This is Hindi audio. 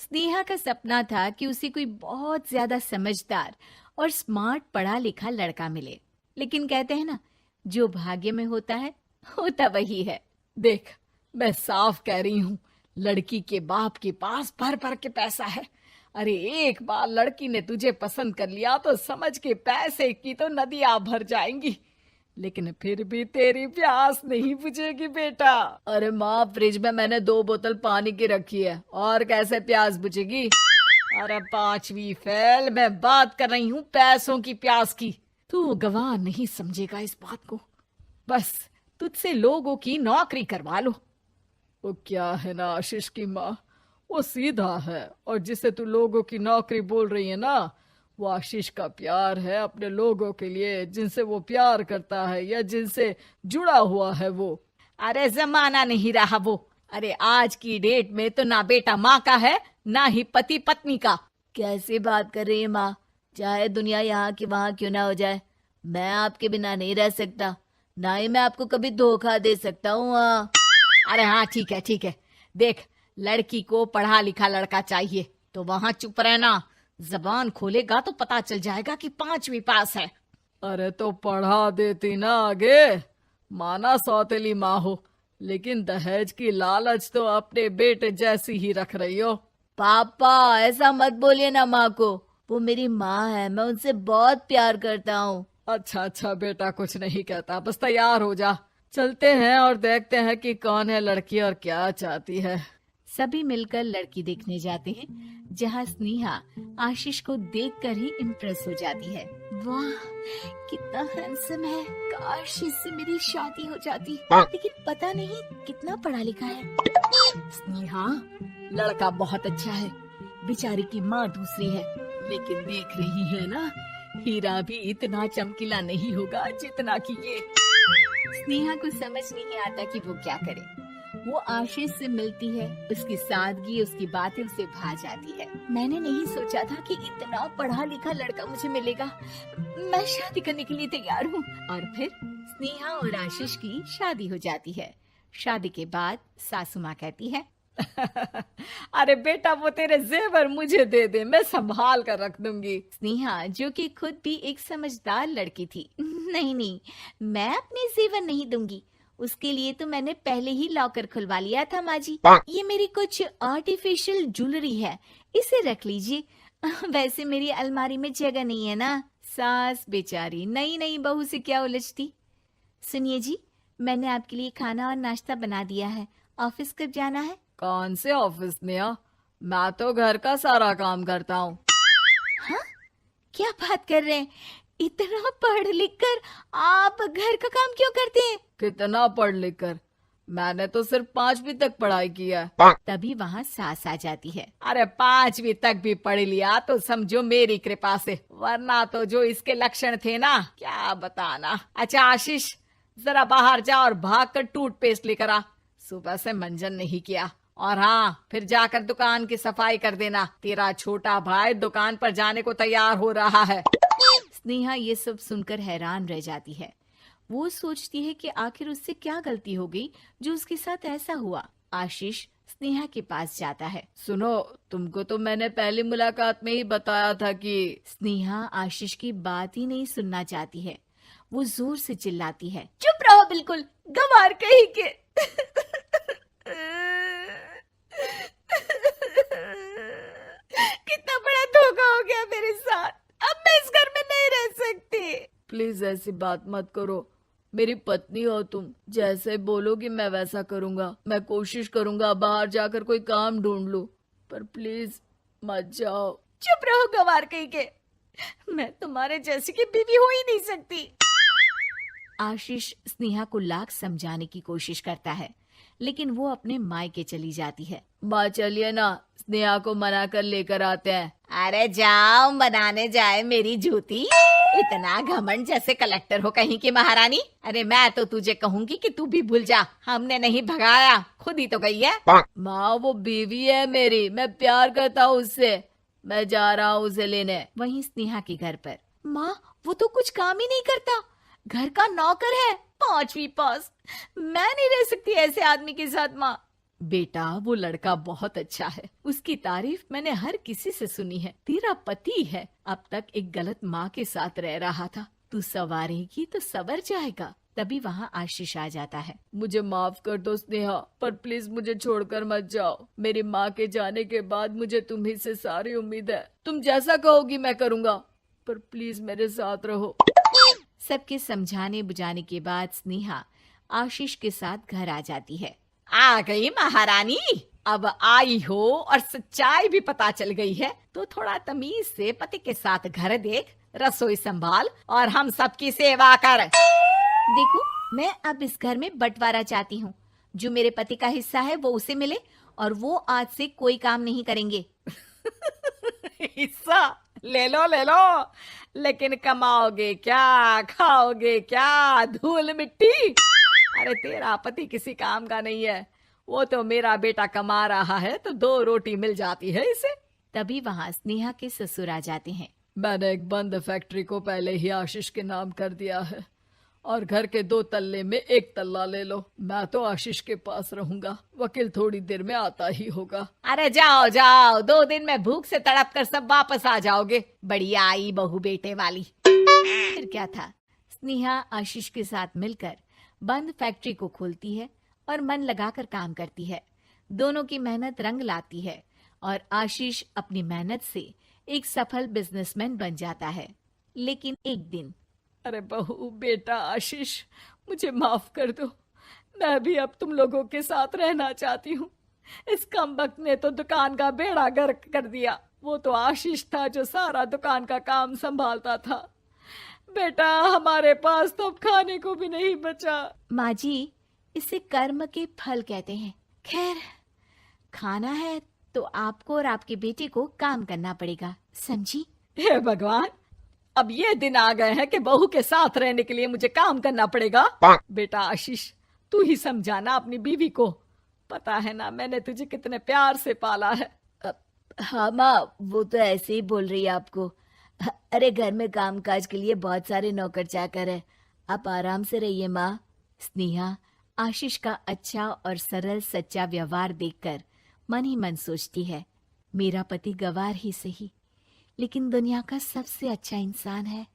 स्नेहा का सपना था कि उसे कोई बहुत ज्यादा समझदार और स्मार्ट पढ़ा लिखा लड़का मिले। लेकिन कहते हैं ना, जो भाग्य में होता है होता वही है। देख, मैं साफ कह रही हूँ, लड़की के बाप के पास भर भर के पैसा है। अरे एक बार लड़की ने तुझे पसंद कर लिया तो समझ के पैसे की तो नदियां भर जाएंगी, लेकिन फिर भी तेरी प्यास नहीं बुझेगी बेटा। अरे माँ, फ्रिज में मैंने 2 बोतल पानी की रखी है, और कैसे प्यास बुझेगी। अरे पांचवी फेल, मैं बात कर रही हूँ पैसों की प्यास की। तू गवाह नहीं समझेगा इस बात को। बस तुझसे लोगों की नौकरी करवा लो। वो क्या है ना आशीष की माँ, वो सीधा है, और जिसे तू लोगों की नौकरी बोल रही है ना, वो आशीष का प्यार है अपने लोगों के लिए, जिनसे वो प्यार करता है या जिनसे जुड़ा हुआ है वो। अरे जमाना नहीं रहा वो। अरे आज की डेट में तो ना बेटा माँ का है, ना ही पति पत्नी का। कैसी बात कर रही है माँ? चाहे दुनिया यहाँ की वहाँ क्यों ना हो जाए, मैं आपके बिना नहीं रह सकता, ना ही मैं आपको कभी धोखा दे सकता हूँ। अरे हाँ, ठीक है ठीक है। देख, लड़की को पढ़ा लिखा लड़का चाहिए तो वहां चुप रहना। जबान खोलेगा तो पता चल जाएगा कि पांचवी पास है। अरे तो पढ़ा देती ना आगे। माना सौतेली माँ हो, लेकिन दहेज की लालच तो अपने बेटे जैसी ही रख रही हो। पापा ऐसा मत बोलिए ना माँ को, वो मेरी माँ है, मैं उनसे बहुत प्यार करता हूँ। अच्छा अच्छा बेटा, कुछ नहीं कहता, बस तैयार हो जा, चलते हैं और देखते हैं कि कौन है लड़की और क्या चाहती है। सभी मिलकर लड़की देखने जाते हैं, जहाँ स्नेहा आशीष को देखकर ही इम्प्रेस हो जाती है। वाह, कितना हैंडसम है। काश इससे मेरी शादी हो जाती, लेकिन पता नहीं कितना पढ़ा लिखा है। स्नेहा, लड़का बहुत अच्छा है, बेचारी की माँ दूसरी है, लेकिन देख रही है ना, हीरा भी इतना चमकीला नहीं होगा जितना कि ये। स्नेहा को समझ नहीं आता कि वो क्या करे। वो आशीष से मिलती है, उसकी सादगी, उसकी बातें उसे भा जाती है। मैंने नहीं सोचा था कि इतना पढ़ा लिखा लड़का मुझे मिलेगा। मैं शादी करने के लिए तैयार हूँ। और फिर स्नेहा और आशीष की शादी हो जाती है। शादी के बाद सासू माँ कहती है, अरे बेटा, वो तेरे जेवर मुझे दे दे, मैं संभाल कर रख दूंगी। स्नेहा, जो कि खुद भी एक समझदार लड़की थी, नहीं नहीं, मैं अपने जेवर नहीं दूंगी। उसके लिए तो मैंने पहले ही लॉकर खुलवा लिया था माँ जी। ये मेरी कुछ आर्टिफिशियल ज्वेलरी है, इसे रख लीजिए। वैसे मेरी अलमारी में जगह नहीं है ना। सास बेचारी नई नई बहू से क्या उलझती। सुनिए जी, मैंने आपके लिए खाना और नाश्ता बना दिया है। ऑफिस कब जाना है? कौन से ऑफिस में? मैं तो घर का सारा काम करता हूँ। हाँ? क्या बात कर रहे हैं? इतना पढ़ लिख कर आप घर का काम क्यों करते हैं? कितना पढ़ लिख कर? मैंने तो सिर्फ 5वीं तक पढ़ाई की है। तभी वहाँ सास आ जाती है। अरे 5वीं तक भी पढ़ लिया तो समझो मेरी कृपा से, वरना तो जो इसके लक्षण थे ना, क्या बताना। अच्छा आशीष, जरा बाहर जा और भाग कर टूथपेस्ट लेकर आ। सुबह से मंजन नहीं किया। और हाँ, फिर जाकर दुकान की सफाई कर देना। तेरा छोटा भाई दुकान पर जाने को तैयार हो रहा है। स्नेहा ये सब सुनकर हैरान रह जाती है। वो सोचती है कि आखिर उससे क्या गलती हो गई जो उसके साथ ऐसा हुआ। आशीष स्नेहा के पास जाता है। सुनो, तुमको तो मैंने पहली मुलाकात में ही बताया था कि। स्नेहा आशीष की बात ही नहीं सुनना चाहती है। वो जोर से चिल्लाती है, चुप रहो बिल्कुल, गंवार कहीं के। कितना बड़ा धोखा हो गया मेरे साथ। अब मैं इस घर में नहीं रह सकती। प्लीज ऐसी बात मत करो, मेरी पत्नी हो तुम, जैसे बोलोगी मैं वैसा करूंगा। मैं कोशिश करूंगा बाहर जाकर कोई काम ढूंढ लूं, पर प्लीज मत जाओ। चुप रहो गंवार कहीं के, मैं तुम्हारे जैसी की बीवी हो ही नहीं सकती। आशीष स्नेहा को लाख समझाने की कोशिश करता है, लेकिन वो अपने मायके चली जाती है। माँ चलिए ना, स्नेहा को मना कर लेकर आते हैं। अरे जाओ, बनाने जाए मेरी जूती। इतना घमंड, जैसे कलेक्टर हो कहीं की महारानी। अरे मैं तो तुझे कहूंगी कि तू भी भूल जा, हमने नहीं भगाया, खुद ही तो गई है। माँ वो बीवी है मेरी, मैं प्यार करता हूँ उससे, मैं जा रहा हूँ उसे लेने। वहीं स्नेहा के घर पर, माँ वो तो कुछ काम ही नहीं करता, घर का नौकर है, 5वीं पास। मैं नहीं रह सकती ऐसे आदमी के साथ माँ। बेटा वो लड़का बहुत अच्छा है, उसकी तारीफ मैंने हर किसी से सुनी है। तेरा पति है, अब तक एक गलत माँ के साथ रह रहा था, तू संवारेगी तो संवर जाएगा। तभी वहाँ आशीष आ जाता है। मुझे माफ कर दो स्नेहा, पर प्लीज मुझे छोड़कर मत जाओ। मेरी माँ के जाने के बाद मुझे तुम्ही से सारी उम्मीद है। तुम जैसा कहोगी मैं करूँगा, पर प्लीज मेरे साथ रहो। सबके समझाने बुझाने के बाद स्नेहा आशीष के साथ घर आ जाती है। आ गई महारानी, अब आई हो और सच्चाई भी पता चल गई है, तो थोड़ा तमीज से पति के साथ घर देख, रसोई संभाल और हम सबकी सेवा कर। देखो, मैं अब इस घर में बंटवारा चाहती हूँ। जो मेरे पति का हिस्सा है वो उसे मिले और वो आज से कोई काम नहीं करेंगे। हिस्सा ले लो, लेकिन कमाओगे क्या, खाओगे क्या, धूल मिट्टी। अरे तेरा पति किसी काम का नहीं है, वो तो मेरा बेटा कमा रहा है तो 2 रोटी मिल जाती है इसे। तभी वहाँ स्नेहा के ससुर आ जाते हैं। मैंने एक बंद फैक्ट्री को पहले ही आशीष के नाम कर दिया है और घर के 2 तल्ले में 1 तल्ला ले लो। मैं तो आशीष के पास रहूंगा, वकील थोड़ी देर में आता ही होगा। अरे जाओ जाओ, 2 दिन में भूख से तड़प कर सब वापस आ जाओगे। बढ़िया आई बहू बेटे वाली। फिर क्या था, स्नेहा आशीष के साथ मिलकर बंद फैक्ट्री को खोलती है और मन लगाकर काम करती है। दोनों की मेहनत रंग लाती है और आशीष अपनी मेहनत से एक सफल बिजनेसमैन बन जाता है। लेकिन एक दिन, अरे बहू बेटा आशीष, मुझे माफ कर दो, मैं भी अब तुम लोगों के साथ रहना चाहती हूँ। इस कमबख्त ने तो दुकान का बेड़ा गर्क कर दिया। वो तो आशीष था जो सारा दुकान का काम संभालता था। बेटा हमारे पास तो अब खाने को भी नहीं बचा। माँ जी, इसे कर्म के फल कहते हैं। खैर, खाना है तो आपको और आपके बेटे को काम करना पड़ेगा, समझी? हे भगवान, अब ये दिन आ गए हैं कि बहू के साथ रहने के लिए मुझे काम करना पड़ेगा। बेटा आशीष, तू ही समझाना अपनी बीवी को। पता है ना मैंने तुझे कितने प्यार से पाला है। हाँ माँ, वो तो ऐसे ही बोल रही है आपको। अरे घर में कामकाज के लिए बहुत सारे नौकर चाकर है, आप आराम से रहिए माँ। स्नेहा आशीष का अच्छा और सरल सच्चा व्यवहार देखकर मन ही मन सोचती है, मेरा पति गवार ही सही, लेकिन दुनिया का सबसे अच्छा इंसान है।